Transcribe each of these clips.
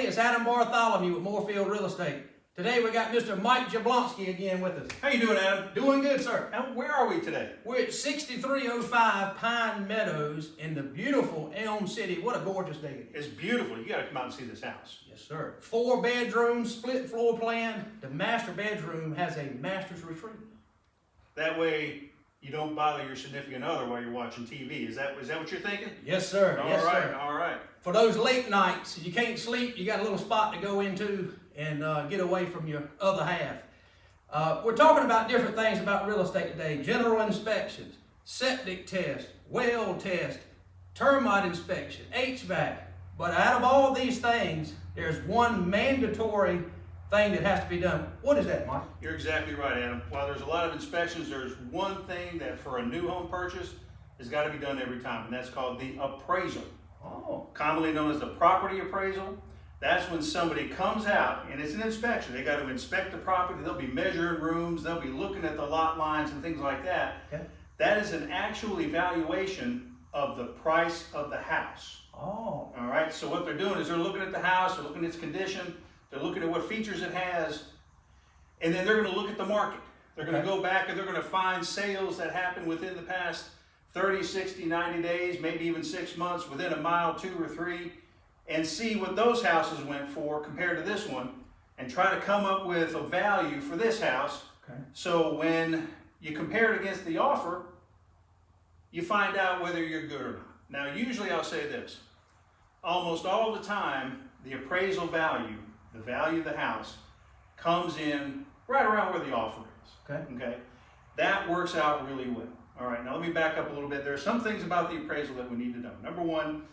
Hey, it's Adam Bartholomew with Moorefield Real Estate. Today we got Mr. Mike Jablonski again with us. How you doing, Adam? Doing good, sir. Now, where are we today? We're at 6305 Pine Meadows in the beautiful Elm City. What a gorgeous day it is. It's beautiful. You got to come out and see this house. Yes, sir. 4 bedrooms, split floor plan. The master bedroom has a master's retreat. That way, you don't bother your significant other while you're watching TV. Is that what you're thinking? Yes, sir. All yes, right, sir. all right. For those late nights, you can't sleep, you got a little spot to go into and get away from your other half. We're talking about different things about real estate today. General inspections, septic test, well test, termite inspection, HVAC. But out of all these things, there's one mandatory thing that has to be done. What is that, Mike? You're exactly right, Adam. While there's a lot of inspections, there's one thing that for a new home purchase has got to be done every time, and that's called the appraisal. Oh. Commonly known as the property appraisal. That's when somebody comes out, and it's an inspection. They got to inspect the property. They'll be measuring rooms. They'll be looking at the lot lines and things like that. Okay. That is an actual evaluation of the price of the house. Oh. All right, so what they're doing is they're looking at the house, they're looking at its condition, they're looking at what features it has, and then they're going to look at the market. They're going to go back and they're going to find sales that happened within the past 30, 60, 90 days, maybe even 6 months, within a mile, 2 or 3, and see what those houses went for compared to this one, and try to come up with a value for this house. Okay. So when you compare it against the offer, you find out whether you're good or not. Now, usually I'll say this. Almost all the time, the appraisal value, the value of the house, comes in right around where the offer is. Okay. Okay? That works out really well. All right, now let me back up a little bit. There are some things about the appraisal that we need to know. Number one,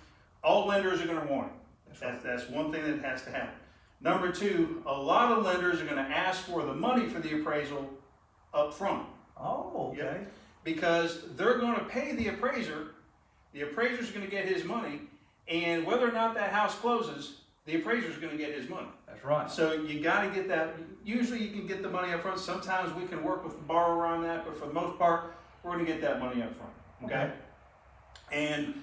all lenders are going to want it. That's one thing that has to happen. Number two, a lot of lenders are going to ask for the money for the appraisal up front. Oh, okay. Yep. Because they're going to pay the appraiser. The appraiser's going to get his money, and whether or not that house closes, the appraiser's going to get his money. That's right. So you got to get that. Usually you can get the money up front. Sometimes we can work with the borrower on that, but for the most part, we're going to get that money up front. Okay? And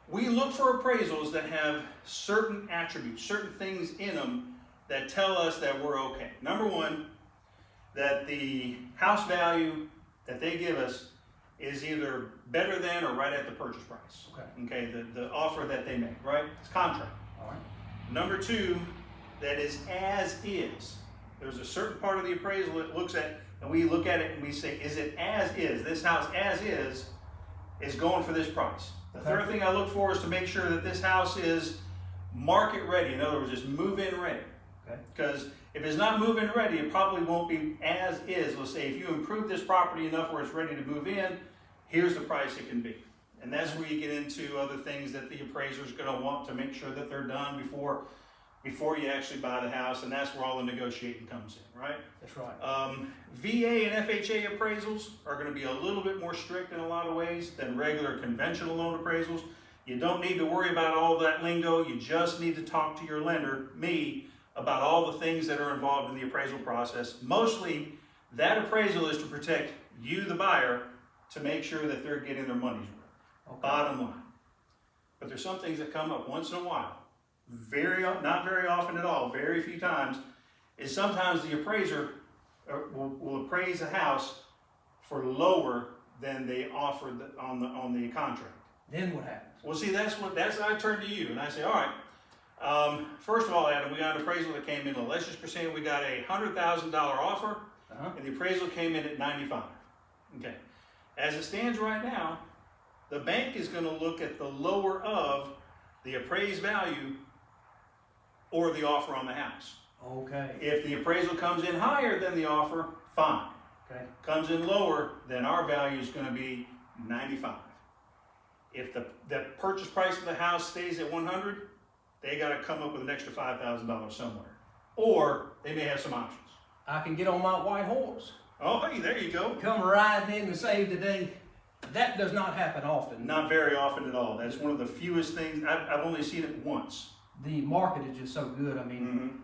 we look for appraisals that have certain attributes, certain things in them that tell us that we're okay. Number one, that the house value that they give us is either better than or right at the purchase price. Okay, the offer that they make, right? It's contract. All right. Number two, that is as is. There's a certain part of the appraisal that looks at, and we look at it and we say, is it as is? This house as is going for this price. The third thing I look for is to make sure that this house is market ready. In other words, it's move-in ready. Okay. Because if it's not move-in ready, it probably won't be as is. Let's say if you improve this property enough where it's ready to move in, here's the price it can be. And that's where you get into other things that the appraiser is going to want to make sure that they're done before you actually buy the house, and that's where all the negotiating comes in, right? That's right. VA and FHA appraisals are going to be a little bit more strict in a lot of ways than regular conventional loan appraisals. You don't need to worry about all that lingo. You just need to talk to your lender, me, about all the things that are involved in the appraisal process. Mostly, that appraisal is to protect you, the buyer, to make sure that they're getting their money's worth. Okay. Bottom line. But there's some things that come up once in a while. Not very often at all, very few times, is sometimes the appraiser will appraise a house for lower than they offered on the contract. Then what happens? Well, see, that's I turn to you and I say, all right, first of all, Adam, we got an appraisal that came in. Let's just pretend we got a $100,000 offer, and the appraisal came in at 95. Okay. As it stands right now, the bank is going to look at the lower of the appraised value or the offer on the house. Okay. If the appraisal comes in higher than the offer, fine. Okay. Comes in lower, then our value is going to be 95. If the purchase price of the house stays at 100, they got to come up with an extra $5,000 somewhere. Or they may have some options. I can get on my white horse. Oh, hey, there you go. Come riding in to save the day. That does not happen often. Not very often at all. That's one of the fewest things. I've only seen it once. The market is just so good. I mean,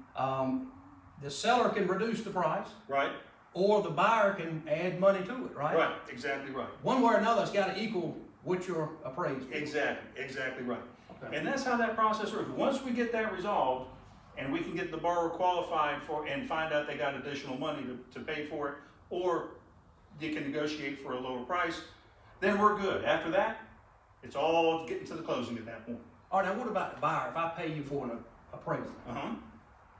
the seller can reduce the price. Right. Or the buyer can add money to it, right? Right, exactly right. One way or another, it's got to equal what you're appraised for. Exactly right. Okay. And that's how that process works. Once we get that resolved, and we can get the borrower qualified for, and find out they got additional money to pay for it, or they can negotiate for a lower price, then we're good. After that, it's all getting to the closing at that point. All right, now what about the buyer? If I pay you for an appraisal,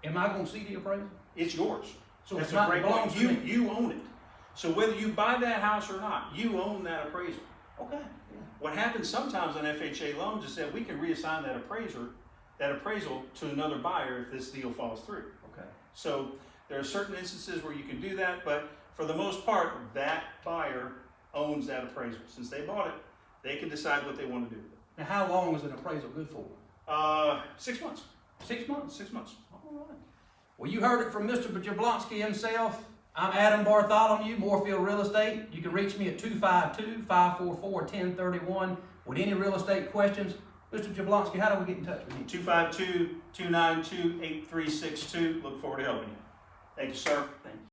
am I gonna see the appraisal? It's yours. So That's it's not a great belongs point. to me. You own it. So whether you buy that house or not, you own that appraisal. Okay. Yeah. What happens sometimes on FHA loans is that we can reassign that appraisal to another buyer if this deal falls through. Okay. So there are certain instances where you can do that, but for the most part, that buyer owns that appraisal. Since they bought it, they can decide what they want to do. Now, how long is an appraisal good for? 6 months. 6 months? 6 months. All right. Well, you heard it from Mr. Jablonski himself. I'm Adam Bartholomew, Moorefield Real Estate. You can reach me at 252-544-1031 with any real estate questions. Mr. Jablonski, how do we get in touch with you? 252-292-8362. Look forward to helping you. Thank you, sir. Thank you.